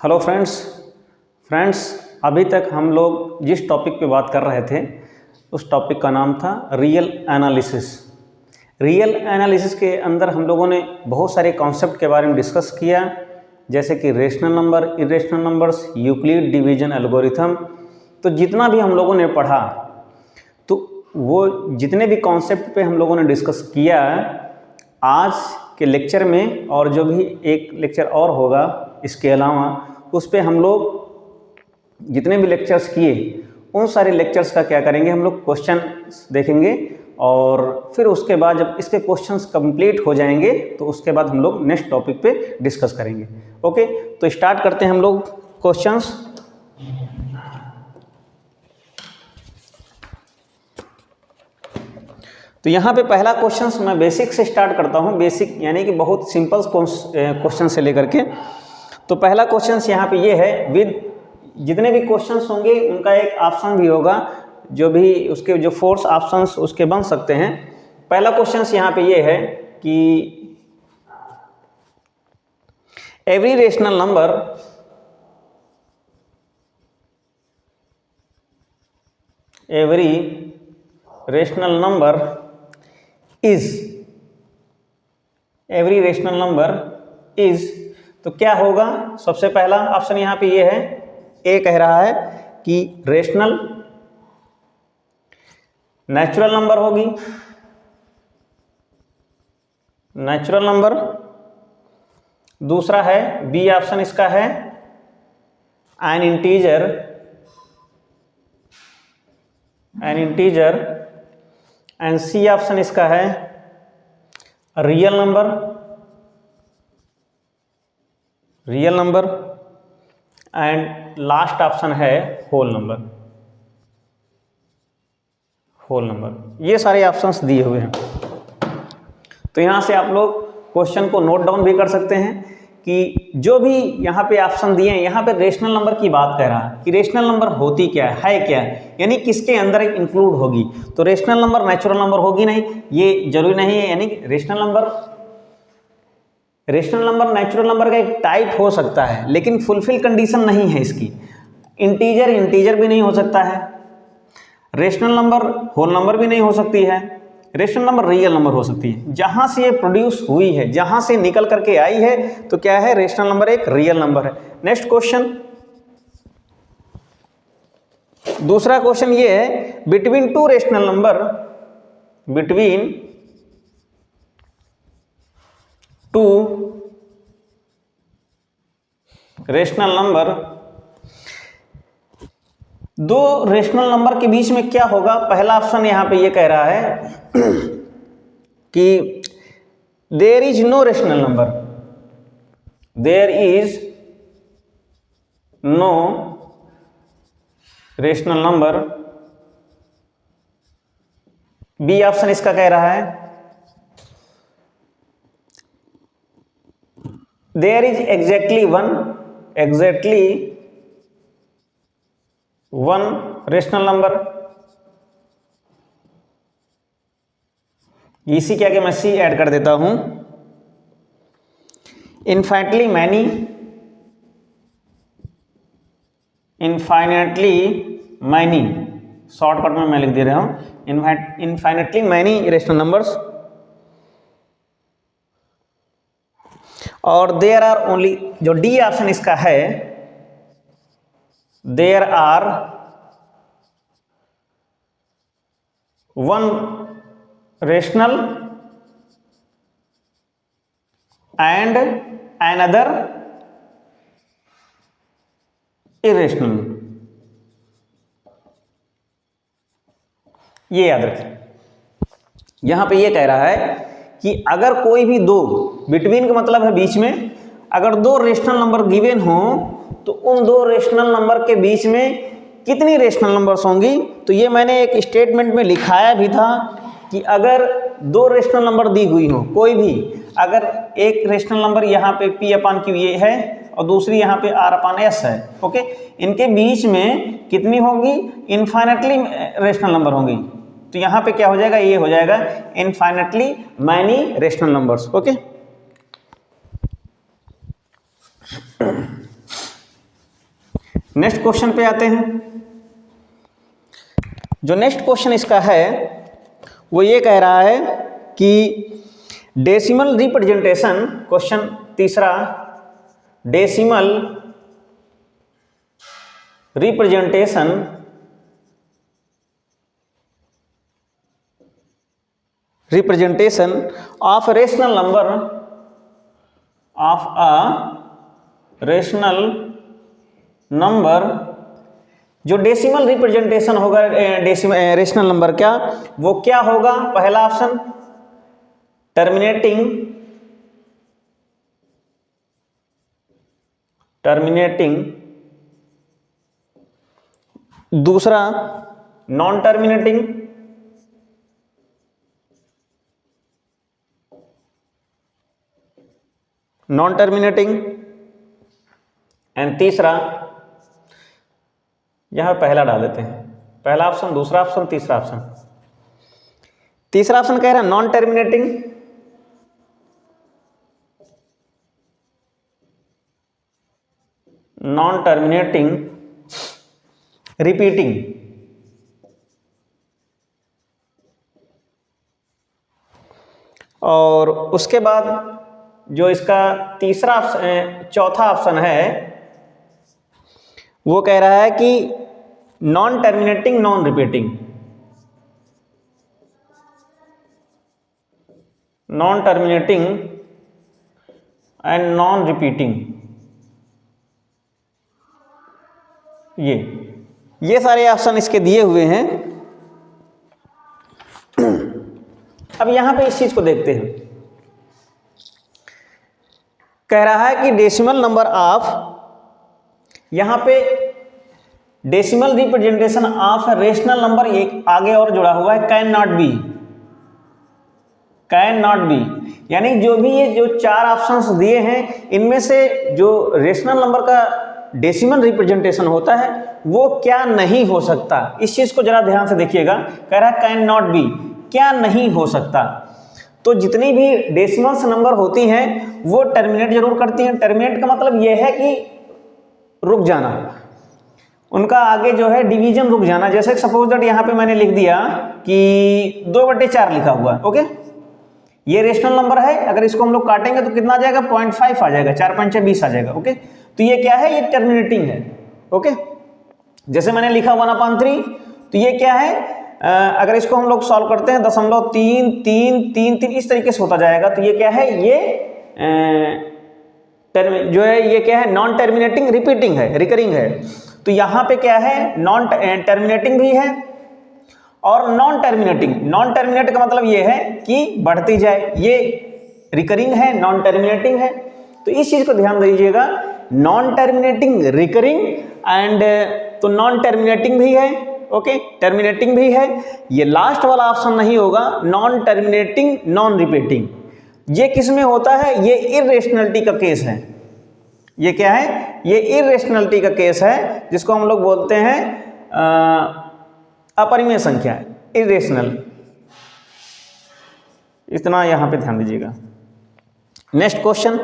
Hello friends अभी तक हम लोग जिस टॉपिक पे बात कर रहे थे उस टॉपिक का नाम था रियल एनालिसिस के अंदर हम लोगों ने बहुत सारे कॉन्सेप्ट के बारे में डिस्कस किया, जैसे कि rational number, irrational numbers, Euclid division algorithm. तो जितना भी हम लोगों ने पढ़ा, तो वो जितने भी कॉन्सेप्ट पे हम लोगों ने डिस्कस किया, आज के लेक्चर में और जो भी एक लेक्चर और होगा इसके अलावा, उस पे हम लोग जितने भी लेक्चर्स किए उन सारे लेक्चर्स का क्या करेंगे, हम लोग क्वेश्चन देखेंगे और फिर उसके बाद जब इसके क्वेश्चंस कंप्लीट हो जाएंगे तो उसके बाद हम लोग नेक्स्ट टॉपिक पे डिस्कस करेंगे। ओके, तो स्टार्ट करते हैं हम लोग क्वेश्चंस। तो यहाँ पे पहला क्वेश्चन मैं बेसिक से स्टार्ट करता हूँ। बेसिक यानी कि बहुत सिंपल क्वेश्चन से लेकर के। तो पहला क्वेश्चन यहाँ पे ये है, विद जितने भी क्वेश्चंस होंगे उनका एक ऑप्शन भी होगा, जो भी उसके जो फोर्स ऑप्शंस उसके बन सकते हैं। पहला क्वेश्चन यहाँ पे ये है कि एवरी रेशनल नंबर इज, तो क्या होगा? सबसे पहला ऑप्शन यहाँ पे ये है, ए कह रहा है कि रेशनल नेचुरल नंबर होगी, नेचुरल नंबर। दूसरा है, बी ऑप्शन इसका है an integer, and C option इसका है real number, and last option है होल नंबर। ये सारे ऑप्शंस दिए हुए हैं। तो यहाँ से आप लोग क्वेश्चन को नोट डाउन भी कर सकते हैं कि जो भी यहाँ पे ऑप्शन दिए हैं, यहाँ पे रेशनल नंबर की बात कर रहा है कि रेशनल नंबर होती क्या है क्या है, यानी किसके अंदर इंक्लूड होगी। तो रेशनल नंबर नेचुरल नंबर होगी नहीं, ये जरूरी नहीं है। यानी रेशनल नंबर नेचुरल नंबर का एक टाइप हो सकता है, लेकिन फुलफिल कंडीशन नहीं है इसकी। इंटीजर भी नहीं हो सकता है, रेशनल नंबर होल नंबर भी नहीं हो सकती है, रेशनल नंबर रियल नंबर हो सकती है। जहां से ये प्रोड्यूस हुई है, जहां से निकल करके आई है, तो क्या है? रेशनल नंबर एक रियल नंबर है। नेक्स्ट क्वेश्चन, दूसरा क्वेश्चन ये है, बिटवीन टू रेशनल नंबर, दो रेशनल नंबर के बीच में क्या होगा? पहला ऑप्शन यहां पे ये कह रहा है कि there is no rational number, B option इसका कह रहा है there is exactly one rational number. इसी क्या कि मैं सी ऐड कर देता हूं, इनफाइनटली मैनी, शॉर्टकट में मैं लिख दे रहा हूं, इनफाइनेटली मैनी रेशनल नंबर्स, और देयर आर ओनली, जो डी ऑप्शन इसका है, there are one rational and another irrational. ये याद रखें। यहां पे ये कह रहा है कि अगर कोई भी दो, बिटवीन का मतलब है बीच में, अगर दो रेशनल नंबर गिवन हो तो उन दो रेशनल नंबर के बीच में कितनी रेशनल नंबर्स होंगी। तो ये मैंने एक स्टेटमेंट में लिखाया भी था कि अगर दो रेशनल नंबर दी हुई हो, कोई भी, अगर एक रेशनल नंबर यहाँ पे P अपान Q ये है और दूसरी यहाँ पे R अपान S है, ओके, इनके बीच में कितनी होगी? इनफाइनेटली रेशनल नंबर होंगी। तो यहाँ पे क्या हो जाएगा? ये हो जाएगा infinitely many rational numbers. Okay, next question पे आते हैं। जो नेक्स्ट क्वेश्चन इसका है वो ये कह रहा है कि डेसिमल रिप्रेजेंटेशन, क्वेश्चन तीसरा, decimal representation of rational number of a rational number. जो डेसिमल रिप्रेजेंटेशन होगा रेशनल नंबर क्या, वो क्या होगा? पहला ऑप्शन टर्मिनेटिंग दूसरा नॉन टर्मिनेटिंग, एंड तीसरा, यहां पहला डाल देते हैं, पहला ऑप्शन, दूसरा ऑप्शन, तीसरा ऑप्शन। तीसरा ऑप्शन कह रहा है नॉन टर्मिनेटिंग, रिपीटिंग, और उसके बाद जो इसका तीसरा ऑप्शन, चौथा ऑप्शन है, वो कह रहा है कि non terminating non repeating, non terminating and non repeating. ये सारे ऑप्शन इसके दिए हुए हैं। अब यहां पे इस चीज को देखते हैं। कह रहा है कि डेसिमल नंबर ऑफ, यहां पे decimal representation of rational number एक आगे और जुड़ा हुआ है, कैन नॉट बी, यानी जो भी ये जो चार ऑप्शंस दिए हैं इनमें से जो रेशनल नंबर का डेसिमल रिप्रेजेंटेशन होता है वो क्या नहीं हो सकता। इस चीज को जरा ध्यान से देखिएगा। कह रहा है कैन नॉट बी, क्या नहीं हो सकता। तो जितनी भी डेसिमल्स नंबर होती हैं वो टर्मिनेट जरूर करती हैं। टर्मिनेट का मतलब ये है कि रुक जाना, उनका आगे जो है डिवीजन रुक जाना। जैसे सपोज दैट यहाँ पे मैंने लिख दिया कि 2/4 लिखा हुआ है, ओके, ये रेशनल नंबर है। अगर इसको हम लोग काटेंगे तो कितना आ जाएगा? 0.5 आ जाएगा, 4×5 20 आ जाएगा, ओके। तो ये क्या है? ये टर्मिनेटिंग है, ओके। जैसे मैंने लिखा 1/3, तो ये क्या है? अगर इसको हम लोग सॉल्व करते हैं 0.33333 इस तरीके से होता जाएगा। तो ये क्या है? ये जो है ये क्या है? नॉन टर्मिनेटिंग रिपीटिंग है, रिकरिंग है। तो यहाँ पे क्या है? नॉन टर्मिनेटिंग भी है और नॉन टर्मिनेट का मतलब ये है कि बढ़ती जाए। ये रिकरिंग है, नॉन टर्मिनेटिंग है। तो इस चीज को ध्यान दीजिएगा, नॉन टर्मिनेटिंग, रिकरिंग एंड तो नॉन टर्मिनेटिंग भी है, ओके, टर्मिनेटिंग भी है। ये लास्ट वाला ऑप्शन नहीं होगा, नॉन टर्मिनेटिंग नॉन रिपीटिंग। ये किस में होता है? ये इर्रेशनलिटी का केस है। ये क्या है? ये इर्रेशनलिटी का केस है, जिसको हम लोग बोलते हैं अपरिमेय संख्या, इरेशनल। इतना यहां पे ध्यान दीजिएगा। नेक्स्ट क्वेश्चन,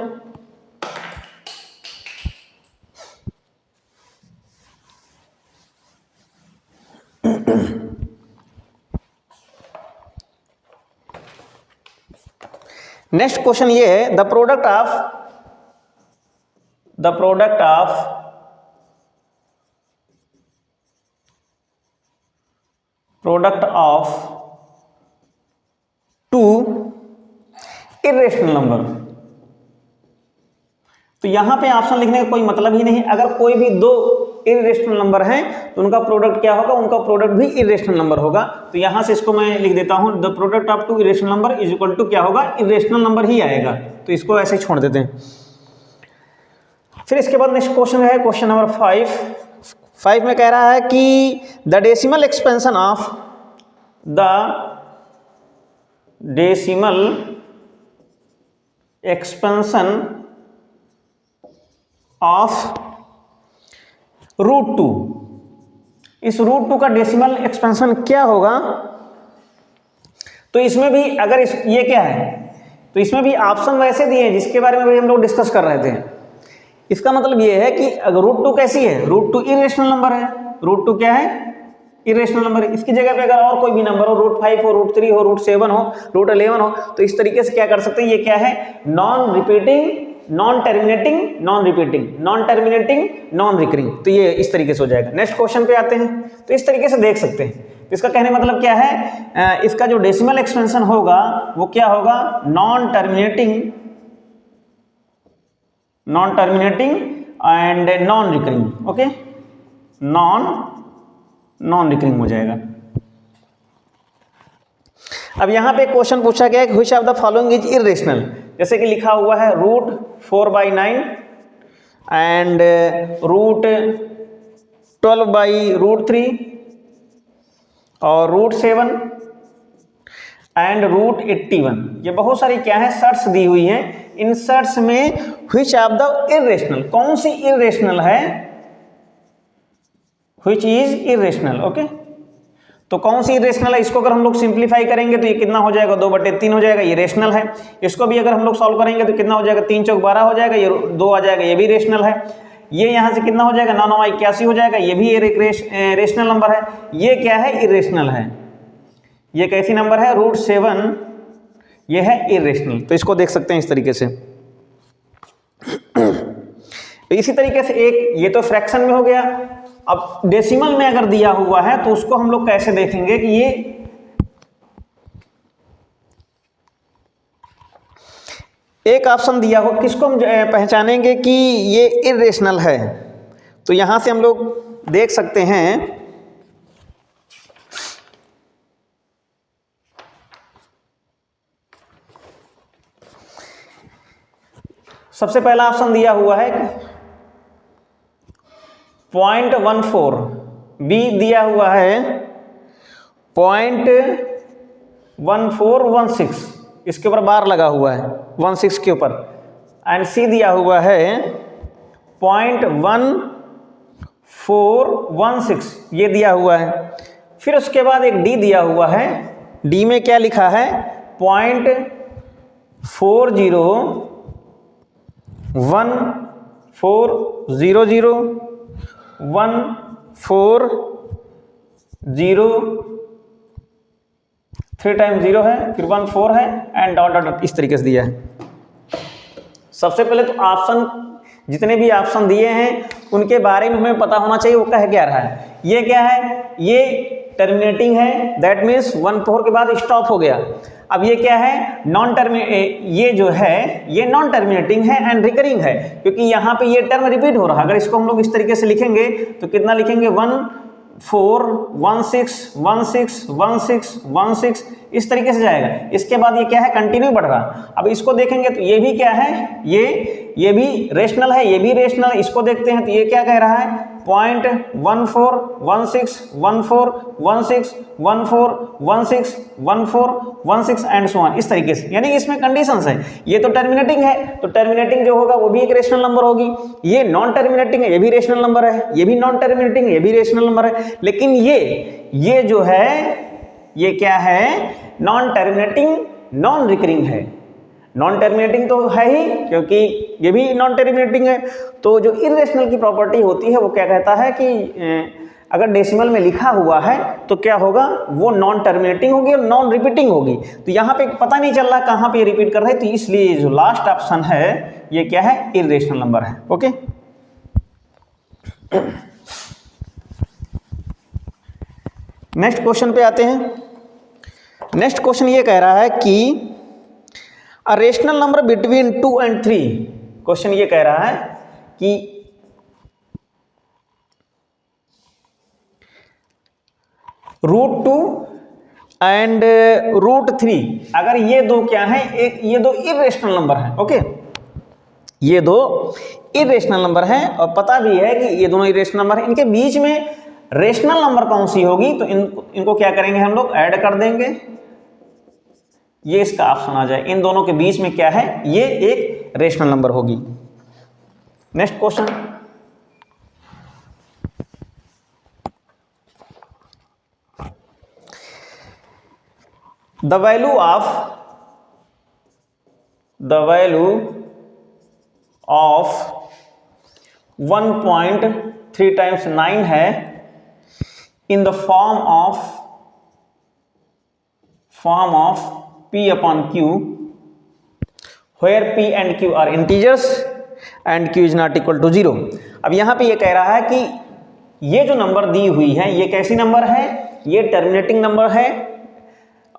नेक्स्ट क्वेश्चन ये है, the product of two irrational number. तो यहां पे ऑप्शन लिखने का कोई मतलब ही नहीं। अगर कोई भी दो इर्रेशनल नंबर हैं तो उनका प्रोडक्ट क्या होगा? उनका प्रोडक्ट भी इर्रेशनल नंबर होगा। तो यहां से इसको मैं लिख देता हूं, the product of two irrational number is equal to क्या होगा? इर्रेशनल नंबर ही आएगा। तो इसको ऐसे ही छोड़ देते हैं। फिर इसके बाद नेक्स्ट क्वेश्चन है क्वेश्चन नंबर 5 में कह रहा है कि द डेसिमल एक्सपेंशन ऑफ √2, इस √2 का डेसिमल एक्सपेंशन क्या होगा? तो इसमें भी अगर ये क्या है? तो इसमें भी ऑप्शन वैसे दिए हैं जिसके बारे में भी हम लोग डिस्कस कर रहे थे। इसका मतलब ये है कि अगर √2 कैसी है, √2 इरेशनल नंबर है, √2 क्या है, इरेशनल नंबर है। इसकी जगह पे अगर और कोई भी नंबर हो, √5 हो, √3 हो, √7 हो, √11 हो, तो इस तरीके से क्या कर सकते हैं, ये क्या है, non repeating, non terminating, non repeating, non terminating, non recurring, तो ये इस तरीके से हो जाएगा। नेक्स्ट क्वेश्चन पे आते हैं, तो इस तरीके से देख सकते हैं। तो इसका कहने मतलब क्या है, इसका जो डेसिमल एक्सपेंशन होगा वो क्या होगा, non terminating, non terminating and non recurring, okay, non recurring हो जाएगा। अब यहां पे क्वेश्चन पूछा गया है कि which of the following is irrational, जैसे कि लिखा हुआ है √4/9 एंड √12/√3 और √7 एंड √81, ये बहुत सारी क्या है, शर्ट्स दी हुई हैं। इन शर्ट्स में व्हिच ऑफ द इरेशनल, कौन सी इरेशनल है, व्हिच इज इरेशनल, ओके। तो कौन सी इरेशनल है, इसको अगर हम लोग सिंप्लीफाई करेंगे तो ये कितना हो जाएगा, 2/3 हो जाएगा, ये रेशनल है। इसको भी अगर हम लोग सॉल्व करेंगे तो कितना हो जाएगा, 3 चौक 12 हो जाएगा, ये 2 आ जाएगा, ये भी रेशनल है। ये यहां से कितना हो जाएगा, 9 9 81 हो जाएगा, ये भी एक रेशनल नंबर है। ये क्या है, इरेशनल है। ये कैसी नंबर है, √7, ये है इरेशनल। तो इसको देख सकते हैं इस तरीके से। तो इसी तरीके से एक ये तो फ्रैक्शन में हो गया। अब डेसिमल में अगर दिया हुआ है तो उसको हम लोग कैसे देखेंगे कि ये एक ऑप्शन दिया हो, किसको हम पहचानेंगे कि ये इरेशनल है। तो यहां से हम लोग देख सकते हैं, सबसे पहला ऑप्शन दिया हुआ है 0.14, बी दिया हुआ है 0.1416, इसके ऊपर बार लगा हुआ है 16 के ऊपर, एंड सी दिया हुआ है 0.1416, ये दिया हुआ है। फिर उसके बाद एक डी दिया हुआ है, डी में क्या लिखा है, 0.400140, 3 टाइम 0 है, फिर 1 4 है, एंड डॉट डॉट इस तरीके से दिया है। सबसे पहले तो ऑप्शन, जितने भी ऑप्शन दिए हैं उनके बारे में हमें पता होना चाहिए वो कह क्या रहा है। ये क्या है, ये टर्मिनेटिंग है, दैट मीन्स 1 4 के बाद स्टॉप हो गया। अब ये क्या है, ये जो है ये नॉन टर्मिनेटिंग है एंड रिकरिंग है, क्योंकि यहाँ पे ये टर्म रिपीट हो रहा है। अगर इसको हम लोग इस तरीके से लिखेंगे तो कितना लिखेंगे, 1 4 1 6 1 6 1 6 1 6, इस तरीके से जाएगा। इसके बाद ये क्या है, कंटिन्यू बढ़ रहा। अब इसको देखेंगे तो ये भी क्या है, ये भी रेशनल है, ये भी रेशनल है। इसको देखते हैं तो ये क्या कह रहा है, 0.1416141614161416 एंड सो ऑन, इस तरीके से। यानी इसमें कंडीशंस है। ये तो टर्मिनेटिंग है, तो टर्मिनेटिंग जो होगा वो भी एक रेशनल नंबर होगी। ये नॉन टर्मिनेटिंग है, ये भी रेशनल नंबर है। ये भी नॉन टर्मिनेटिंग है, ये भी रेशनल नंबर है। लेकिन ये जो है ये क्या है, नॉन टर्मिनेटिंग नॉन रिकरिंग है। नॉन टर्मिनेटिंग तो है ही, क्योंकि ये भी नॉन टर्मिनेटिंग है। तो जो इरेशनल की प्रॉपर्टी होती है वो क्या कहता है कि अगर डेसिमल में लिखा हुआ है तो क्या होगा, वो नॉन टर्मिनेटिंग होगी और नॉन रिपीटिंग होगी। तो यहाँ पे पता नहीं चल रहा कहाँ पे रिपीट कर रहा है, तो इसलिए जो लास्ट ऑप्शन है ये क्या है, इरेशनल नंबर है। ओके, नेक्स्ट क्वेश्चन पे आते हैं। नेक्स्ट क्वेश्चन ये कह रहा है कि a rational number between 2 and 3, question ये कह रहा है कि √2 एंड √3, अगर ये दो क्या है, एक ये दो इरेशनल नंबर है। ओके, ये दो इरेशनल नंबर है और पता भी है कि ये दोनों इरेशनल नंबर है। इनके बीच में रेशनल नंबर कौन सी होगी, तो इनको क्या करेंगे, हम लोग ऐड कर देंगे, ये इसका ऑप्शन आ जाए। इन दोनों के बीच में क्या है, ये एक रेशनल नंबर होगी। Next question, the value of 1.3 times 9 है in the form of P upon Q where P and Q are integers and Q is not equal to 0। अब यहाँ पे ये कह रहा है कि ये जो नंबर दी हुई है ये कैसी नंबर है, ये टर्मिनेटिंग नंबर है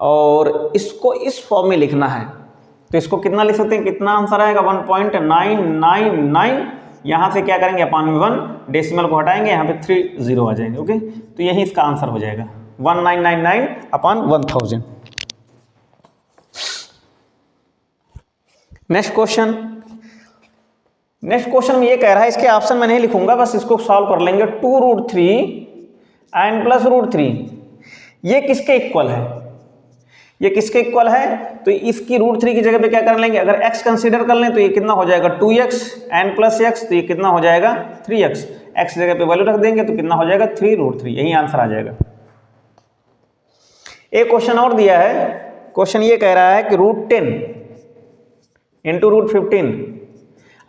और इसको इस फॉर्म में लिखना है। तो इसको कितना लिख सकते हैं, कितना आंसर आएगा 1.999। यहाँ से क्या करेंगे अपान में 1, डेसिमल को हटाएंगे, यहाँ पे 3 0 आ जाएंगे। ओके, तो यही इसका आंसर हो जाएगा 1999 अपॉन 1000। नेक्स्ट क्वेश्चन में ये कह रहा है, इसके ऑप्शन मैं नहीं लिखूंगा, बस इसको सॉल्व कर लेंगे। 2√3 एंड प्लस √3 ये किसके इक्वल है, ये किसके इक्वल है? तो इसकी √3 की जगह पे क्या कर लेंगे, अगर x कंसीडर कर लें तो ये कितना हो जाएगा 2x एन प्लस x, तो ये कितना हो जाएगा 3x। x जगह पे वैल्यू रख देंगे तो कितना हो जाएगा 3√3, यही आंसर आ जाएगा। एक क्वेश्चन और दिया है, क्वेश्चन ये कह रहा है कि √10 इंटू √15,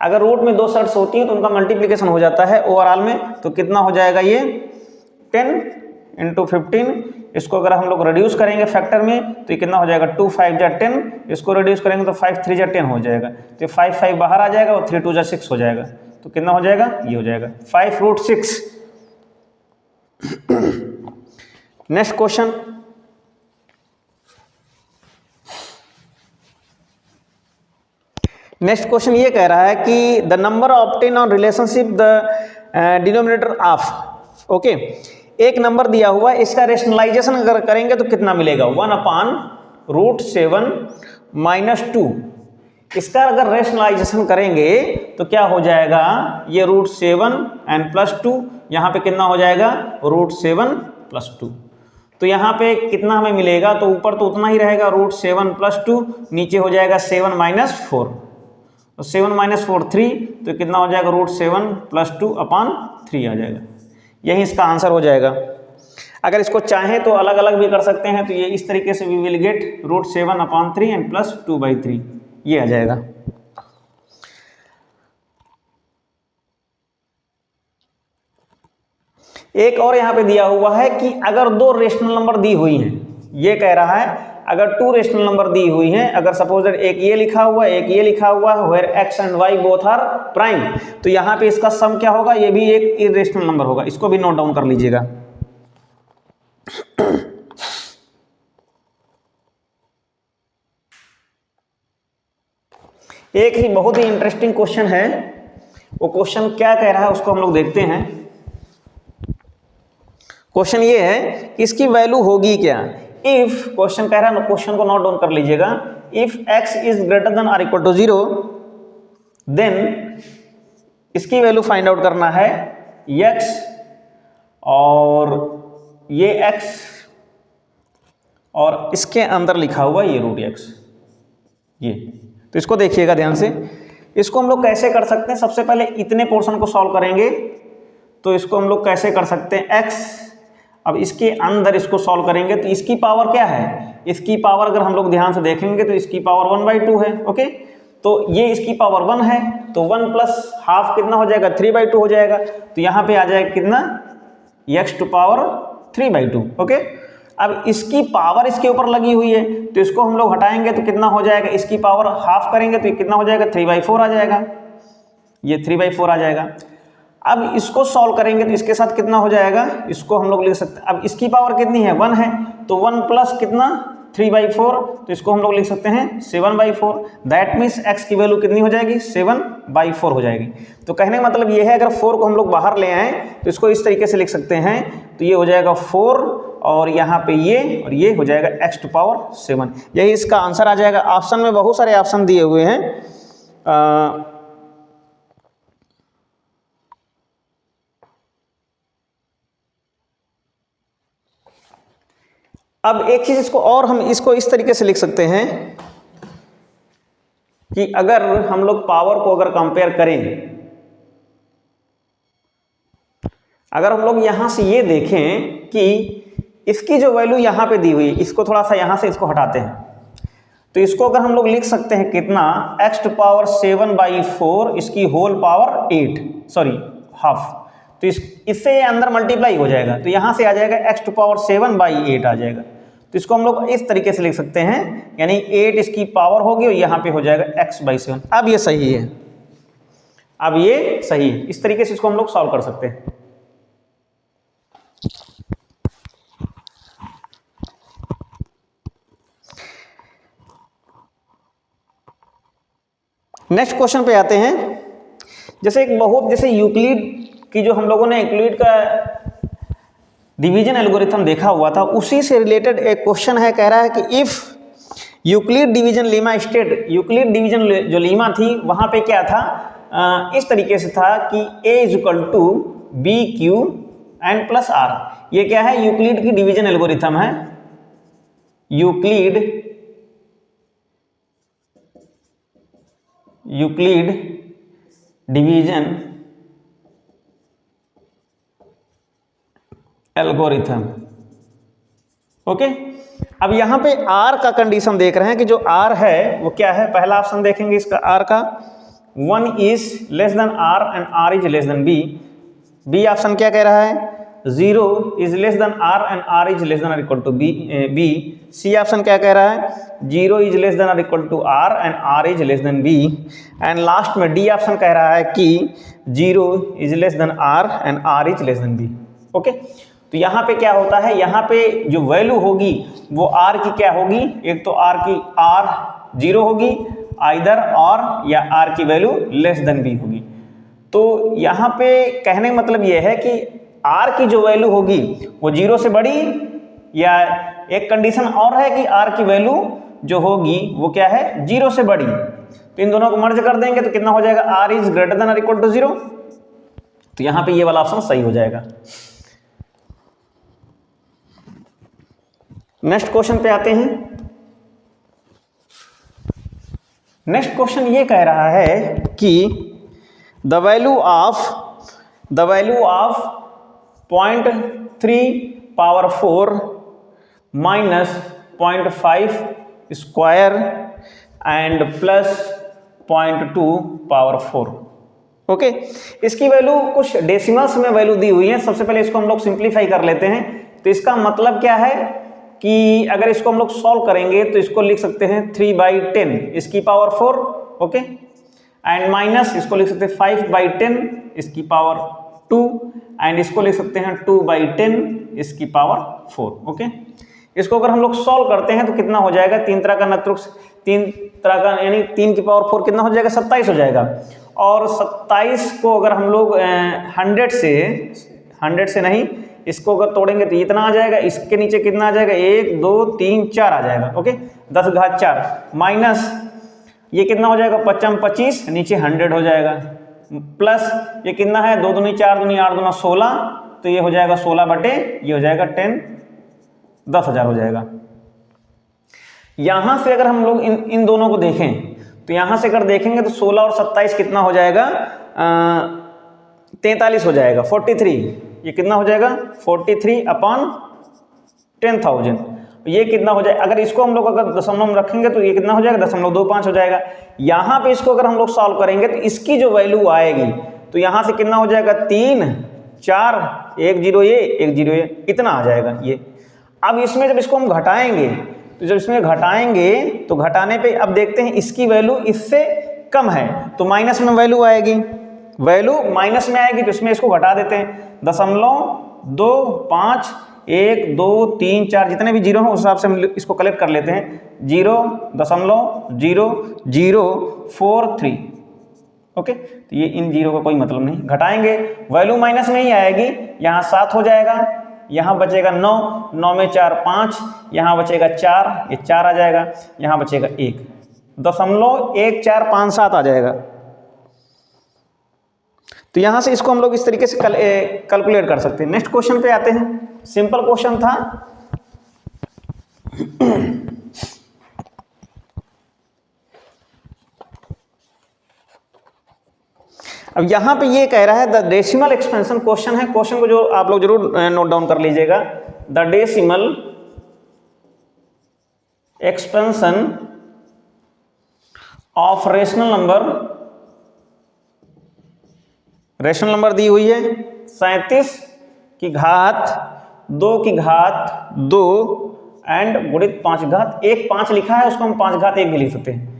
अगर रूट में 2 शर्ट्स होती हैं तो उनका मल्टीप्लीकेशन हो जाता है ओवरऑल में, तो कितना हो जाएगा ये 10 इंटू 15। इसको अगर हम लोग रिड्यूस करेंगे फैक्टर में तो ये कितना हो जाएगा 2 5 जा 10, इसको रिड्यूस करेंगे तो 5 3 जा 10 हो जाएगा, तो ये 5 5 बाहर आ जाएगा और 3 2 जा 6 हो जाएगा, तो कितना हो जाएगा, ये हो जाएगा 5√6। नेक्स्ट क्वेश्चन, ये कह रहा है कि the number obtain on relationship the denominator of, okay, एक नंबर दिया हुआ है, इसका रेशनलाइजेशन अगर करेंगे तो कितना मिलेगा 1/√7 - 2। इसका अगर रेशनलाइजेशन करेंगे तो क्या हो जाएगा, ये √7 एंड प्लस 2, यहाँ पे कितना हो जाएगा √7 + 2। तो यहाँ पे कितना हमें मिलेगा, तो ऊपर तो उतना ही रहेगा √7 + 2, नीचे हो जाएगा 7 - 4, तो 7 - 4 3, तो कितना हो जाएगा √7 + 2 अपॉन 3 आ जाएगा, यही इसका आंसर हो जाएगा। अगर इसको चाहें तो अलग अलग भी कर सकते हैं, तो ये इस तरीके से we will get √7/3 and plus 2/3, ये आ जाएगा। एक और यहाँ पे दिया हुआ है कि अगर 2 रेशनल नंबर दी हुई हैं, ये कह रहा है अगर 2 रेशनल नंबर दी हुई हैं, अगर सपोज एक ये लिखा हुआ है, एक ये लिखा हुआ है, where x and y both are prime, तो यहाँ पे इसका सम क्या होगा, ये भी एक इरेशनल नंबर होगा, इसको भी नोट डाउन कर लीजिएगा। एक ही बहुत ही इंटरेस्टिंग क्वेश्चन है, वो क्वेश्चन क्या कह रहा है उसको हम लोग देखते हैं। क्वेश्चन ये है कि इसकी वैल्यू होगी क्या, इफ, क्वेश्चन कह रहा है, क्वेश्चन को नोट डाउन कर लीजिएगा, if x is greater than और इक्वल टू 0 देन इसकी वैल्यू फाइंड आउट करना है x, और ये x और इसके अंदर लिखा हुआ ये √x, ये, तो इसको देखिएगा ध्यान से। इसको हम लोग कैसे कर सकते हैं, सबसे पहले इतने पोर्शन को सॉल्व करेंगे, तो इसको हम लोग कैसे कर सकते हैं x, अब इसके अंदर इसको सॉल्व करेंगे तो इसकी पावर क्या है, इसकी पावर अगर हम लोग ध्यान से देखेंगे तो इसकी पावर 1/2 है। ओके, तो ये इसकी पावर 1 है, तो 1 + ½ कितना हो जाएगा 3/2 हो जाएगा, तो यहाँ पे आ जाएगा कितना x⁻³ ओके। अब इसकी पावर इसके ऊपर लगी हुई है, तो इसको हम लोग हटाएंगे तो कितना हो जाएगा, इसकी पावर ½ करेंगे तो ये कितना हो जाएगा 3/4 आ जाएगा, ये 3/4 आ जाएगा। अब इसको सॉल्व करेंगे तो इसके साथ कितना हो जाएगा, इसको हम लोग लिख सकते हैं, अब इसकी पावर कितनी है 1 है, तो 1 + कितना 3/4, तो इसको हम लोग लिख सकते हैं 7/4, दैट मीन्स x की वैल्यू कितनी हो जाएगी 7/4 हो जाएगी। तो कहने का मतलब ये है अगर 4 को हम लोग बाहर ले आए तो इसको इस तरीके से लिख सकते हैं, तो ये हो जाएगा 4 और यहाँ पे ये और ये हो जाएगा x⁻7, यही इसका आंसर आ जाएगा। ऑप्शन में बहुत सारे ऑप्शन दिए हुए हैं, अब एक चीज इसको और हम इसको इस तरीके से लिख सकते हैं कि अगर हम लोग पावर को अगर कंपेयर करें, अगर हम लोग यहां से ये देखें कि इसकी जो वैल्यू यहां पे दी हुई, इसको थोड़ा सा यहां से इसको हटाते हैं, तो इसको अगर हम लोग लिख सकते हैं कितना x⁻7/4 इसकी होल पावर 8, सॉरी हाफ, तो इससे अंदर मल्टीप्लाई हो जाएगा, तो यहाँ से आ जाएगा x⁷ आ जाएगा। तो इसको हम लोग इस तरीके से लिख सकते हैं, यानी 8 इसकी पावर होगी और यहाँ पे हो जाएगा x/7। अब ये सही है, अब ये सही है, इस तरीके से इसको हम लोग सॉल्व कर सकते हैं। नेक्स्ट क्वेश्चन पे आते हैं। जैसे यूक्लिड की जो हम लोगों ने यूक्लिड का डिवीजन एल्गोरिथम देखा हुआ था, उसी से रिलेटेड एक क्वेश्चन है, कह रहा है कि if Euclid division Lima state, Euclid division जो लीमा थी वहाँ पे क्या था, इस तरीके से था कि A = BQ+R। ये क्या है, यूक्लिड की डिवीजन एल्गोरिथम है, यूक्लिड डिवीजन एल्गोरिथम। ओके, अब यहां पे R का कंडीशन देख रहे हैं कि जो R है वो क्या है। पहला ऑप्शन देखेंगे इसका R का, 1 is less than R and R is less than B। B option क्या कह रहा है, 0 is less than R and R is less than or equal to B। C option क्या कह रहा है, 0 is less than or equal to R and R is less than B। And last में D option कह रहा है कि 0 is less than R and R is less than B। Okay, तो यहाँ पे क्या होता है, यहाँ पे जो वैल्यू होगी वो R की क्या होगी, एक तो R की R 0 होगी आइदर, और या R की वैल्यू लेस देन B होगी। तो यहाँ पे कहने का मतलब ये है कि R की जो वैल्यू होगी वो 0 से बड़ी, या एक कंडीशन और है कि R की वैल्यू जो होगी वो क्या है, 0 से बड़ी। तो इन दोनों को मर्ज कर देंगे तो कितना हो जाएगा, R is greater than or equal to 0। तो यहाँ पे ये वाला ऑप्शन सही हो जाएगा। नेक्स्ट क्वेश्चन पे आते हैं। नेक्स्ट क्वेश्चन ये कह रहा है कि the value of 0.3 minus 0.5 square and plus 0.2 okay, इसकी वैल्यू कुछ डेसिमल्स में वैल्यू दी हुई है। सबसे पहले इसको हम लोग सिंप्लीफाई कर लेते हैं। तो इसका मतलब क्या है कि अगर इसको हम लोग सॉल्व करेंगे तो इसको लिख सकते हैं 3/10 इसकी पावर 4। ओके, एंड माइनस इसको लिख सकते हैं 5/10 इसकी पावर 2, एंड इसको लिख सकते हैं 2/10 इसकी पावर 4। ओके, इसको अगर हम लोग सॉल्व करते हैं तो कितना हो जाएगा, 3 तरह का नत्रुक, 3 तरह का, यानी 3 की पावर 4 कितना हो जाएगा, 27 हो जाएगा। और 27 को अगर हम लोग 100 से नहीं, इसको अगर तोड़ेंगे तो इतना आ जाएगा, इसके नीचे कितना आ जाएगा, 1 2 3 4 आ जाएगा। ओके, 10 घात 4 माइनस ये कितना हो जाएगा, 5 25 नीचे 100 हो जाएगा, प्लस ये कितना है, 2 दूनी 4 दूनी 8 दूना 16, तो ये हो जाएगा 16 बटे ये हो जाएगा 10,000 हो जाएगा। यहां से अगर हम लोग इन दोनों को देखें तो यहां से अगर देखेंगे तो 16 और 27 कितना हो जाएगा, 43 हो जाएगा, 43। ये कितना हो जाएगा, 43/10,000। ये कितना हो जाएगा, अगर इसको हम लोग अगर दशमलव में रखेंगे तो ये कितना हो जाएगा, 0.25 हो जाएगा। यहाँ पे इसको अगर हम लोग सॉल्व करेंगे तो इसकी जो वैल्यू आएगी तो यहाँ से कितना हो जाएगा, 3 4 1 0 ये 1 0 ये इतना आ जाएगा ये। अब इसमें जब इसको हम घटाएंगे तो जब इसमें घटाएंगे तो घटाने पे अब देखते हैं इसकी वैल्यू इससे कम है तो माइनस में वैल्यू आएगी, वैल्यू माइनस में आएगी तो इसमें इसको घटा देते हैं। 0.25 1 2 3 4 जितने भी जीरो हैं उस हिसाब से हम इसको कलेक्ट कर लेते हैं। 0.0043। ओके, तो ये इन जीरो का कोई मतलब नहीं, घटाएंगे वैल्यू माइनस में ही आएगी। यहाँ 7 हो जाएगा, यहाँ बचेगा 9, 9 में 4 5, यहाँ बचेगा 4, ये 4 आ जाएगा, यहाँ बचेगा 1, 0.1457 आ जाएगा। तो यहाँ से इसको हम लोग इस तरीके से कैलकुलेट कर सकते हैं। नेक्स्ट क्वेश्चन पे आते हैं। सिंपल क्वेश्चन था। अब यहाँ पे ये कह रहा है द डेसिमल एक्सपेंशन, क्वेश्चन है, क्वेश्चन को जो आप लोग जरूर नोट डाउन कर लीजिएगा। The decimal expansion of rational number rational number दी हुई है 37 की घात 2 की घात 2 एंड गुणित 5 घात 1, 5 लिखा है उसको हम 5 घात 1 भी लिख सकते हैं।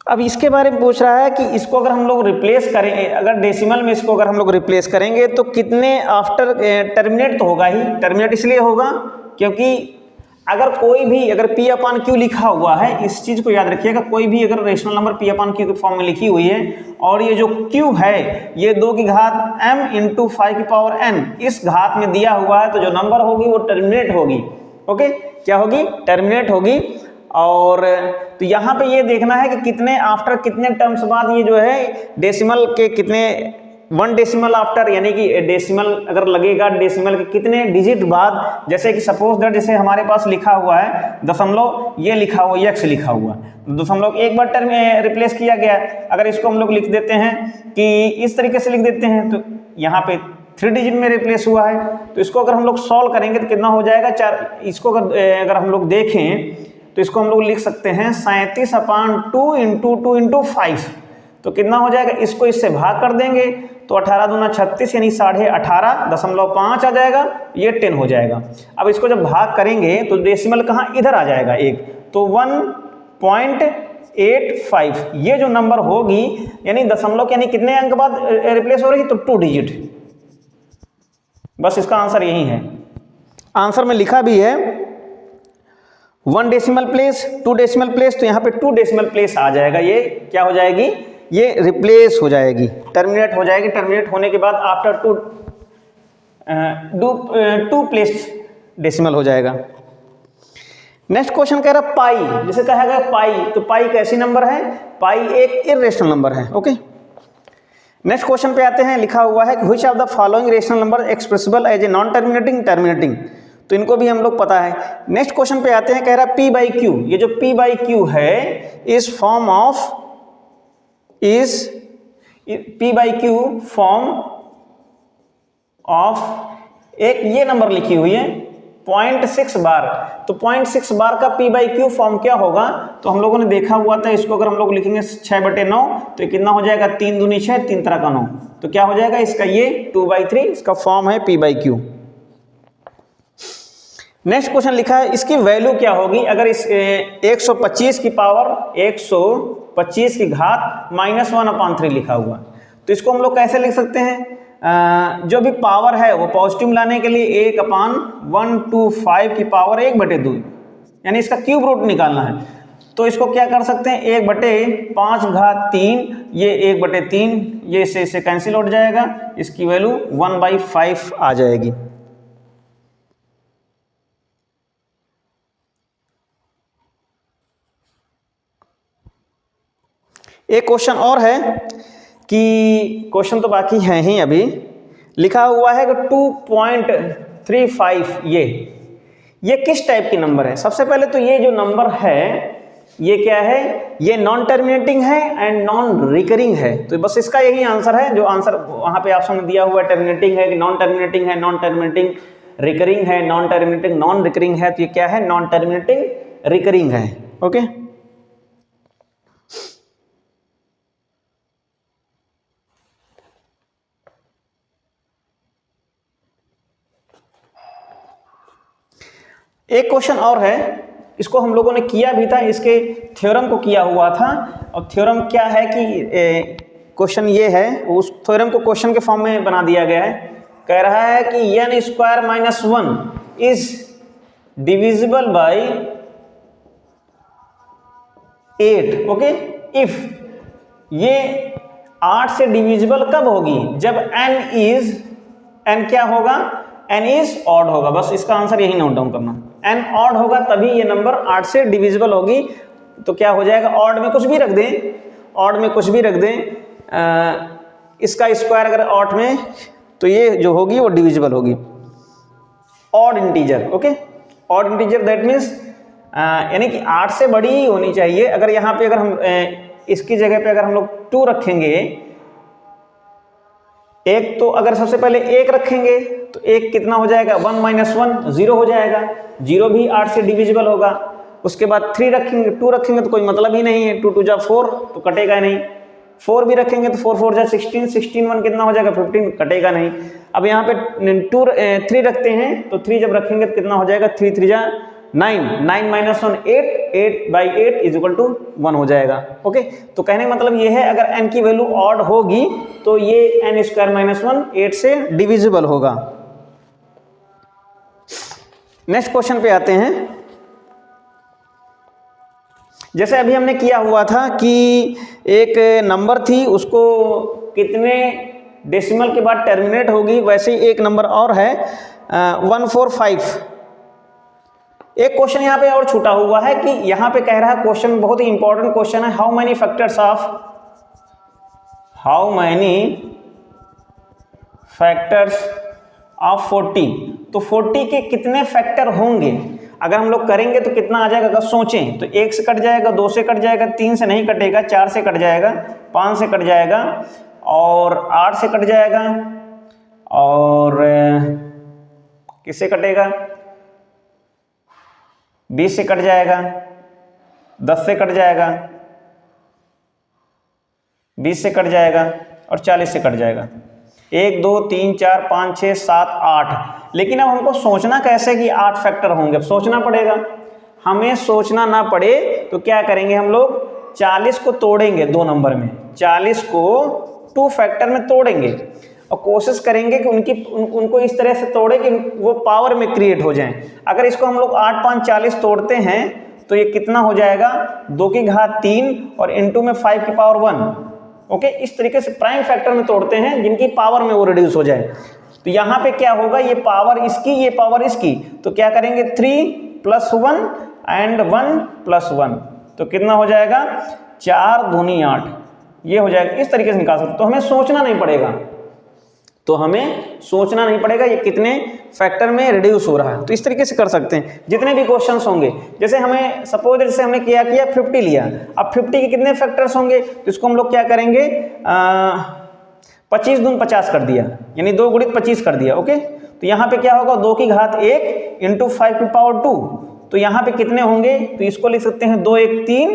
अब इसके बारे में पूछ रहा है कि इसको अगर हम लोग रिप्लेस करेंगे, अगर डेसिमल में इसको अगर हम लोग रिप्लेस करेंगे तो कितने आफ्टर टर्मिनेट तो होगा ही, टर्मिनेट इसलिए होगा क्योंकि अगर कोई भी अगर P अपान Q लिखा हुआ है, इस चीज को याद रखिएगा, कोई भी अगर रेशनल नंबर P अपान Q के फॉर्म में लिखी हुई है और ये जो Q है ये 2 की घात m इंटू 5 की पावर n इस घात में दिया हुआ है, तो जो नंबर होगी वो टर्मिनेट होगी। ओके, क्या होगी? टर्मिनेट होगी। और तो यहाँ पे ये देखना है कि कितने आफ्टर कितने टर्म्स बाद ये जो है डेसिमल के कितने 1 डेसिमल आफ्टर, यानी कि डेसिमल अगर लगेगा डेसिमल के कितने डिजिट बाद, जैसे कि सपोज दैट जैसे हमारे पास लिखा हुआ है दशमलव, ये लिखा हुआ x लिखा हुआ, दशमलव एक बार टर्म रिप्लेस किया गया। अगर इसको हम लोग लिख देते हैं कि इस तरीके से लिख देते हैं, तो यहाँ पे 3 डिजिट में रिप्लेस हुआ है, तो इसको अगर हम लोग सॉल्व करेंगे तो कितना हो जाएगा 4। इसको अगर हम लोग देखें तो इसको हम लोग लिख सकते हैं 37 अपान 2 इंटू 2 इंटू 5, तो कितना हो जाएगा? इसको इससे भाग कर देंगे तो 18 दूना 36 यानी 18.5 आ जाएगा, ये 10 हो जाएगा। अब इसको जब भाग करेंगे तो डेसिमल कहाँ? इधर आ जाएगा एक, तो 1.85 ये जो नंबर होगी, यानी दशमलव यानी कितने अंक बाद रिप्लेस हो रही है? तो 2 डिजिट। बस इसका आंसर यही है। आंसर में लिखा भी है 1 डेसिमल प्लेस 2 डेसिमल प्लेस, तो यहाँ पे 2 डेसिमल प्लेस आ जाएगा। ये क्या हो जाएगी? ये रिप्लेस हो जाएगी, टर्मिनेट हो जाएगी। टर्मिनेट होने के बाद आफ्टर 2 प्लेस डेसिमल हो जाएगा। नेक्स्ट क्वेश्चन कह रहा पाई, जिसे कहा गया पाई, तो पाई कैसी नंबर है? पाई एक इर्रेशनल नंबर है। ओके, नेक्स्ट क्वेश्चन पे आते हैं। लिखा हुआ है which of the following rational number expressible as a non terminating terminating, तो इनको भी हम लोग पता है। नेक्स्ट क्वेश्चन पे आते हैं। कह रहा है P बाई Q, ये जो P बाई Q है इस form of P by Q form of एक ये नंबर लिखी हुई है 0.6 बार, तो 0.6 बार का P बाई Q फॉर्म क्या होगा? तो हम लोगों ने देखा हुआ था, इसको अगर हम लोग लिखेंगे 6/9 तो कितना हो जाएगा? 3 दूनी 6, 3 तरह का 9, तो क्या हो जाएगा इसका? ये 2/3 इसका फॉर्म है P by Q। Next question लिखा है इसकी वैल्यू क्या होगी अगर इस 125 की पावर 125 की घात -1/3 लिखा हुआ, तो इसको हम लोग कैसे लिख सकते हैं? जो भी पावर है वो पॉजिटिव लाने के लिए 1/125 की पावर 1/2, यानी इसका क्यूब रूट निकालना है। तो इसको क्या कर सकते हैं? 1/5 घात 3, ये 1/3, ये इससे कैंसिल हो जाएगा, इसकी वैल्यू 1/5 आ जाएगी। एक क्वेश्चन और है कि क्वेश्चन तो बाकी है ही, अभी लिखा हुआ है कि 2.35 ये किस टाइप की नंबर है? सबसे पहले तो ये जो नंबर है ये क्या है? ये नॉन टर्मिनेटिंग है एंड नॉन रिकरिंग है, तो बस इसका यही आंसर है। जो आंसर वहां पे ऑप्शन में दिया हुआ है टर्मिनेटिंग है कि नॉन टर्मिनेटिंग है, नॉन टर्मिनेटिंग रिकरिंग है, नॉन टर्मिनेटिंग नॉन रिकरिंग है, तो ये क्या है? नॉन टर्मिनेटिंग रिकरिंग है। ओके, एक क्वेश्चन और है, इसको हम लोगों ने किया भी था, इसके थ्योरम को किया हुआ था। और थ्योरम क्या है कि क्वेश्चन ये है, उस थ्योरम को क्वेश्चन के फॉर्म में बना दिया गया है। कह रहा है कि n² - 1 is divisible by 8। Okay, if ये 8 से डिविजिबल कब होगी? जब n क्या होगा? n इज ऑड होगा। बस इसका आंसर यही नोट डाउन करना, n ऑड होगा तभी ये नंबर 8 से डिविजिबल होगी। तो क्या हो जाएगा? ऑड में कुछ भी रख दें, ऑड में कुछ भी रख दें, इसका स्क्वायर अगर 8 में, तो ये जो होगी वो डिविजिबल होगी। Odd integer, okay, odd integer that means यानी कि 8 से बड़ी ही होनी चाहिए। अगर यहाँ पे अगर हम इसकी जगह पे अगर हम लोग 2 रखेंगे, एक तो अगर सबसे पहले 1 रखेंगे तो 1 कितना हो जाएगा? 1 - 1 0 हो जाएगा, 0 भी 8 से डिविजिबल होगा। उसके बाद 3 रखेंगे, 2 रखेंगे तो कोई मतलब ही नहीं है, 2 × 2 = 4 तो कटेगा नहीं। 4 भी रखेंगे तो 4 4 जा 16, 16 1 कितना हो जाएगा 15, कटेगा नहीं। अब यहाँ पे 3 रखते हैं तो 3 जब रखेंगे तो कितना हो जाएगा 3 3 जा 9, 9 माइनस 1 8, 8/8 इज इक्वल टू 1 हो जाएगा। ओके, तो कहने का मतलब ये है अगर n की वैल्यू ऑड होगी तो ये n स्क्वायर माइनस 1 8 से डिविजिबल होगा। नेक्स्ट क्वेश्चन पे आते हैं। जैसे अभी हमने किया हुआ था कि एक नंबर थी उसको कितने डेसिमल के बाद टर्मिनेट होगी, वैसे ही एक नंबर और है 145। एक क्वेश्चन यहाँ पे और छूटा हुआ है कि यहाँ पे कह रहा है, क्वेश्चन बहुत ही इंपॉर्टेंट क्वेश्चन है, हाउ मैनी फैक्टर्स ऑफ 40। तो 40 के कितने फैक्टर होंगे अगर हम लोग करेंगे तो कितना आ जाएगा, अगर सोचें तो 1 से कट जाएगा, 2 से कट जाएगा, 3 से नहीं कटेगा, 4 से कट जाएगा, 5 से कट जाएगा और 8 से कट जाएगा और किससे कटेगा 20 से कट जाएगा, 10 से कट जाएगा, 20 से कट जाएगा और 40 से कट जाएगा। 1 2 3 4 5 6 7 8। लेकिन अब हमको सोचना कैसे कि 8 फैक्टर होंगे, अब सोचना पड़ेगा। हमें सोचना ना पड़े तो क्या करेंगे हम लोग, 40 को तोड़ेंगे 2 नंबर में, 40 को 2 फैक्टर में तोड़ेंगे और कोशिश करेंगे कि उनको इस तरह से तोड़े कि वो पावर में क्रिएट हो जाएं। अगर इसको हम लोग 8 5 40 तोड़ते हैं तो ये कितना हो जाएगा 2 की घात 3 और इनटू में 5 की पावर 1। ओके, इस तरीके से प्राइम फैक्टर में तोड़ते हैं जिनकी पावर में वो रिड्यूस हो जाए। तो यहाँ पे क्या होगा, ये पावर इसकी, ये पावर इसकी, तो क्या करेंगे 3 + 1 एंड 1 + 1, तो कितना हो जाएगा 4 दूनी 8, ये हो जाएगा। इस तरीके से निकाल सकते, तो हमें सोचना नहीं पड़ेगा, ये कितने फैक्टर में रिड्यूस हो रहा है। तो इस तरीके से कर सकते हैं जितने भी क्वेश्चंस होंगे। जैसे हमें सपोज जैसे हमने किया 50 लिया, अब 50 के कितने फैक्टर्स होंगे, तो इसको हम लोग क्या करेंगे 25 दून 50 कर दिया, यानी 2 गुणित 25 कर दिया। ओके, तो यहाँ पे क्या होगा 2 की घात 1 इंटू 5 की पावर 2, तो यहाँ पे कितने होंगे, तो इसको लिख सकते हैं 2 1 3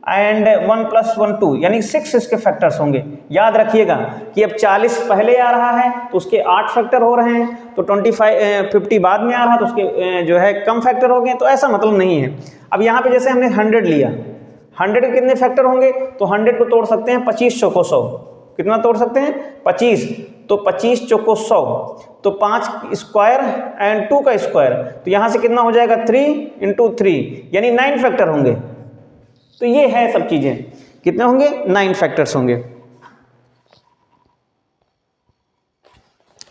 एंड 1 + 1 2, यानी 6 इसके फैक्टर्स होंगे। याद रखिएगा कि अब 40 पहले आ रहा है तो उसके 8 फैक्टर हो रहे हैं, तो 50 बाद में आ रहा है तो उसके जो है कम फैक्टर हो गए, तो ऐसा मतलब नहीं है। अब यहाँ पे जैसे हमने 100 लिया, 100 के कितने फैक्टर होंगे, तो 100 को तोड़ सकते हैं 25 चौको 100, कितना तोड़ सकते हैं 25, तो 25 चौको 100, तो 5 स्क्वायर एंड 2 का स्क्वायर, तो यहाँ से कितना हो जाएगा 3 × 3, यानी 9 फैक्टर होंगे। तो ये है सब चीजें, कितने होंगे 9 फैक्टर्स होंगे।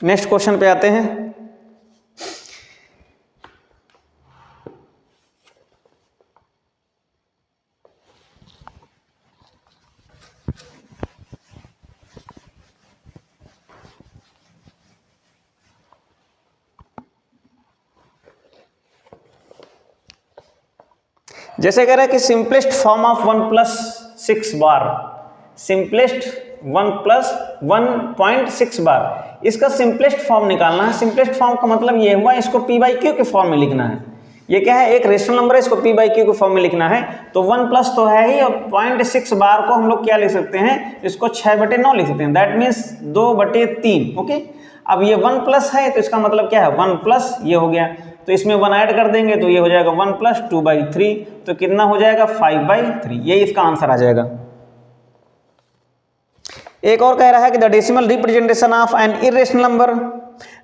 नेक्स्ट क्वेश्चन पे आते हैं। जैसे कह रहा है कि simplest form of 1 + 6 bar, simplest 1 + 1.6 बार, इसका सिंपलेस्ट फॉर्म निकालना है। सिंपलेस्ट फॉर्म का मतलब ये हुआ इसको p/q के फॉर्म में लिखना है। ये क्या है, एक रेशनल नंबर है, इसको p/q के फॉर्म में लिखना है। तो 1+ तो है ही, और 0.6 बार को हम लोग क्या लिख सकते हैं, इसको 6/9 लिख सकते हैं, दैट मीन्स 2/3। ओके, अब ये 1+ है तो इसका मतलब क्या है 1+ ये हो गया, तो इसमें 1 ऐड कर देंगे तो ये हो जाएगा 1 + 2/3, तो कितना हो जाएगा 5/3, ये इसका आंसर आ जाएगा। एक और कह रहा है कि the decimal representation of N irrational number,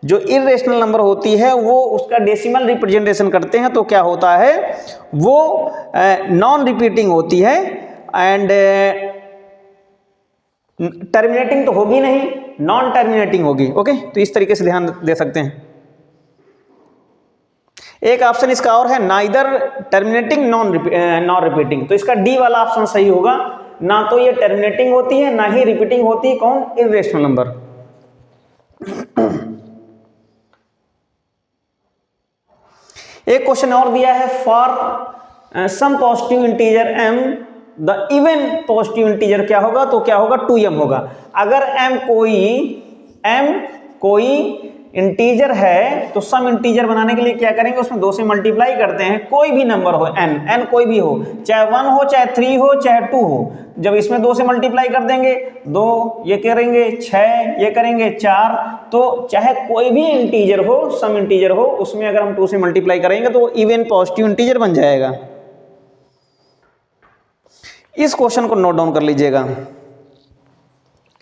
जो इर्रेशनल नंबर होती है वो उसका डेसिमल रिप्रेजेंटेशन करते हैं तो क्या होता है, वो नॉन रिपीटिंग होती है एंड टर्मिनेटिंग तो होगी नहीं, नॉन टर्मिनेटिंग होगी। ओके, तो इस तरीके से ध्यान दे सकते हैं। एक ऑप्शन इसका और है नाइदर टर्मिनेटिंग नॉन रिपीटिंग, तो इसका डी वाला ऑप्शन सही होगा। ना तो ये टर्मिनेटिंग होती है ना ही रिपीटिंग होती है, कौन, इर्रेशनल नंबर। एक क्वेश्चन और दिया है, for some positive integer m the even positive integer क्या होगा, तो क्या होगा 2m होगा। अगर m कोई m कोई इंटीजर है तो सम इंटीजर बनाने के लिए क्या करेंगे, उसमें 2 से मल्टीप्लाई करते हैं, कोई भी नंबर हो, n कोई भी हो, चाहे 1 हो, चाहे 3 हो, चाहे 2 हो। जब इसमें 2 से मल्टीप्लाई कर देंगे 2, ये करेंगे 6, ये करेंगे 4, तो चाहे कोई भी इंटीजर हो, सम इंटीजर हो, उसमें अगर हम 2 से मल्टीप्लाई करेंगे तो वो इवन पॉजिटिव इंटीजर बन जाएगा। इस क्वेश्चन को नोट डाउन कर लीजिएगा।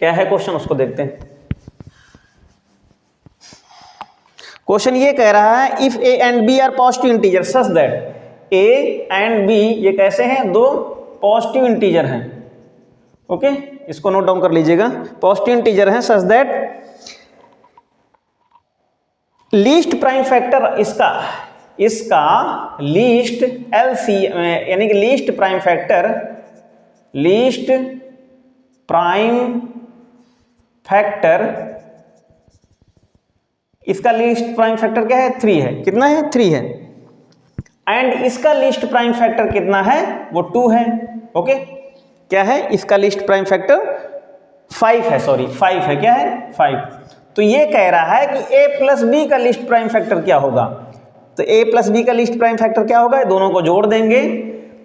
क्या है क्वेश्चन, उसको देखते हैं। क्वेश्चन ये कह रहा है if a and b are positive integer such that a and b ये कैसे हैं, 2 पॉजिटिव इंटीजर हैं। ओके, इसको नोट डाउन कर लीजिएगा। पॉजिटिव इंटीजर हैं such that least prime factor इसका लीस्ट LC यानी कि लीस्ट प्राइम फैक्टर इसका लीस्ट प्राइम फैक्टर क्या है, 3 है। कितना है, 3 है। एंड इसका लीस्ट प्राइम फैक्टर कितना है, वो 2 है। ओके, क्या है, इसका लीस्ट प्राइम फैक्टर 5 है, सॉरी 5 है। क्या है, 5। तो ये कह रहा है कि a प्लस बी का लीस्ट प्राइम फैक्टर क्या होगा। तो a प्लस बी का लीस्ट प्राइम फैक्टर क्या होगा, दोनों को जोड़ देंगे,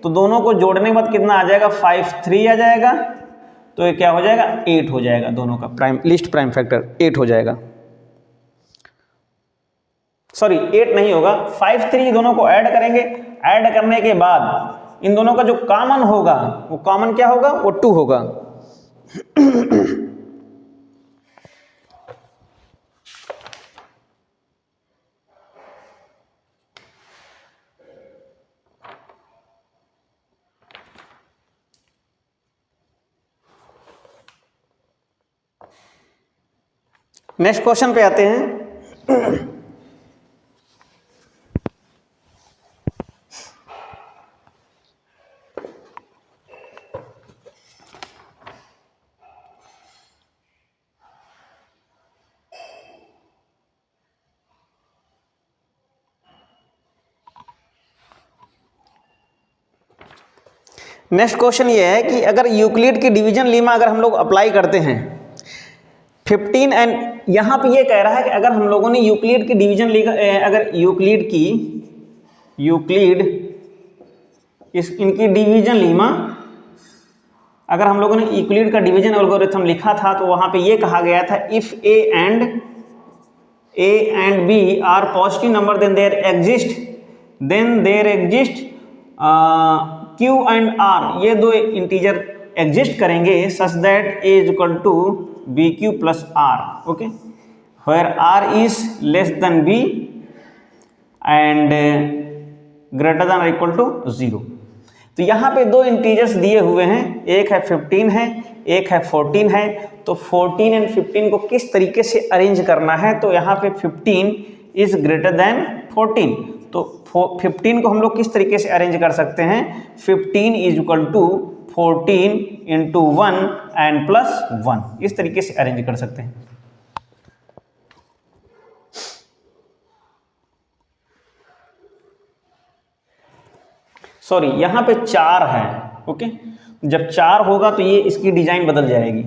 तो दोनों को जोड़ने के बाद कितना आ जाएगा, 5 3 आ जाएगा, तो ये क्या हो जाएगा, 8 हो जाएगा। दोनों का लीस्ट प्राइम फैक्टर 8 हो जाएगा। सॉरी 8 नहीं होगा, 5 3 दोनों को ऐड करेंगे। ऐड करने के बाद इन दोनों का जो कॉमन होगा, वो कॉमन क्या होगा, वो 2 होगा। नेक्स्ट क्वेश्चन पे आते हैं। नेक्स्ट क्वेश्चन ये है कि अगर यूक्लिड की डिवीजन लीमा अगर हम लोग अप्लाई करते हैं 15 एंड यहाँ पे ये कह रहा है कि अगर हम लोगों ने यूक्लिड की डिवीजन अगर इनकी डिवीजन लीमा अगर हम लोगों ने यूक्लिड का डिवीजन एल्गोरिथम लिखा था, तो वहाँ पे ये कहा गया था if a and b are positive number then there exist q and r, ये 2 इंटीजर एग्जिस्ट करेंगे such that a is equal to bq plus r। Okay, where r is less than b and greater than equal to 0। तो यहाँ पे 2 integers दिए हुए हैं, एक है 15 है, एक है 14 है। तो 14 एंड 15 को किस तरीके से अरेंज करना है, तो यहाँ पे 15 इज ग्रेटर देन 14, तो 15 को हम लोग किस तरीके से अरेंज कर सकते हैं, 15 is equal to 14 into 1 and plus 1, इस तरीके से अरेंज कर सकते हैं। सॉरी यहाँ पे 4 है। ओके, जब 4 होगा तो ये इसकी डिजाइन बदल जाएगी।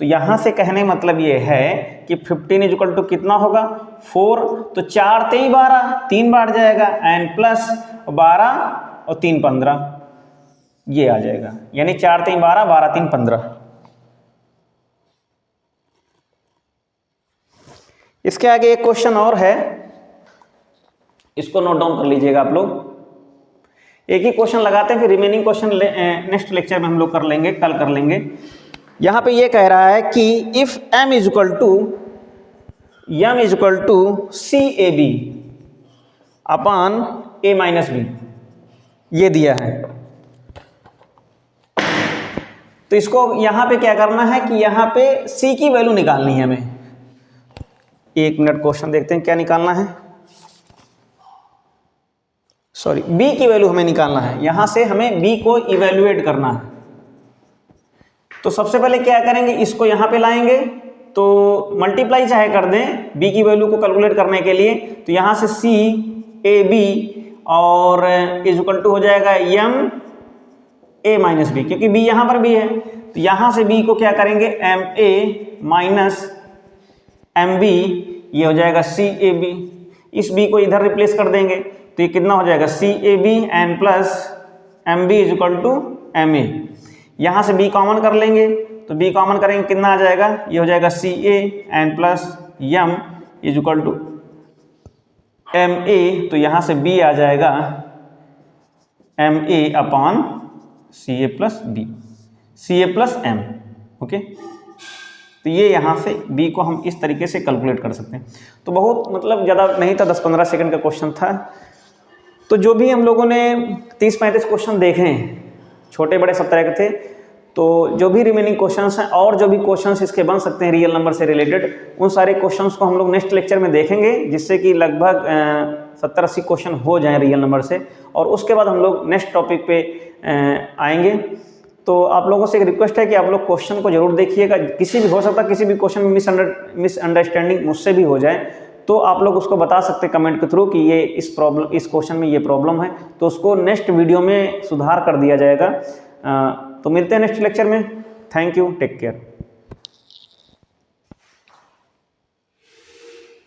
तो यहां से कहने मतलब ये है कि 15 इज इक्वल टू कितना होगा, 4, तो 4 3 12, 3 बार जाएगा, एंड प्लस 12 और 3 15, ये आ जाएगा। यानी 4 3 12, 12 3 15। इसके आगे एक क्वेश्चन और है, इसको नोट डाउन कर लीजिएगा आप लोग। एक ही क्वेश्चन लगाते हैं, फिर रिमेनिंग क्वेश्चन नेक्स्ट लेक्चर में हम लोग कर लेंगे, कल कर लेंगे। यहाँ पे ये कह रहा है कि if m is equal to CAB upon A minus B, ये दिया है। तो इसको यहाँ पे क्या करना है कि यहाँ पे C की वैल्यू निकालनी है हमें। 1 मिनट, क्वेश्चन देखते हैं क्या निकालना है। सॉरी, B की वैल्यू हमें निकालना है। यहाँ से हमें B को इवेल्युएट करना है। तो सबसे पहले क्या करेंगे, इसको यहाँ पे लाएंगे, तो मल्टीप्लाई चाहे कर दें B की वैल्यू को कैलकुलेट करने के लिए। तो यहाँ से CAB और इज इक्वल टू हो जाएगा MA माइनस B, क्योंकि B यहाँ पर भी है। तो यहाँ से B को क्या करेंगे, MA माइनस एम बी, ये हो जाएगा सी ए बी, इस बी को इधर रिप्लेस कर देंगे तो ये कितना हो जाएगा C A B N plus M B is equal to M A. यहाँ से बी कॉमन कर लेंगे तो बी कॉमन करेंगे कितना आ जाएगा, ये हो जाएगा C A N plus M is equal to M A, तो यहाँ से बी आ जाएगा M A upon C A plus B, C A plus M. Okay, तो ये यहाँ से b को हम इस तरीके से कैलकुलेट कर सकते हैं। तो बहुत मतलब ज़्यादा नहीं था, 10-15 सेकंड का क्वेश्चन था। तो जो भी हम लोगों ने 30-35 क्वेश्चन देखे हैं, छोटे बड़े सब तरह के थे, तो जो भी रिमेनिंग क्वेश्चंस हैं और जो भी क्वेश्चंस इसके बन सकते हैं रियल नंबर से रिलेटेड, उन सारे क्वेश्चंस को हम लोग नेक्स्ट लेक्चर में देखेंगे, जिससे कि लगभग 70-80 क्वेश्चन हो जाएं रियल नंबर से, और उसके बाद हम लोग नेक्स्ट टॉपिक पे आएंगे। तो आप लोगों से एक रिक्वेस्ट है कि आप लोग क्वेश्चन को जरूर देखिएगा, किसी भी हो सकता है किसी भी क्वेश्चन में मिसअंडरस्टैंडिंग मुझसे भी हो जाए, तो आप लोग उसको बता सकते हैं कमेंट के थ्रू कि ये इस क्वेश्चन में ये प्रॉब्लम है, तो उसको नेक्स्ट वीडियो में सुधार कर दिया जाएगा। तो मिलते हैं नेक्स्ट लेक्चर में। Thank you, take care.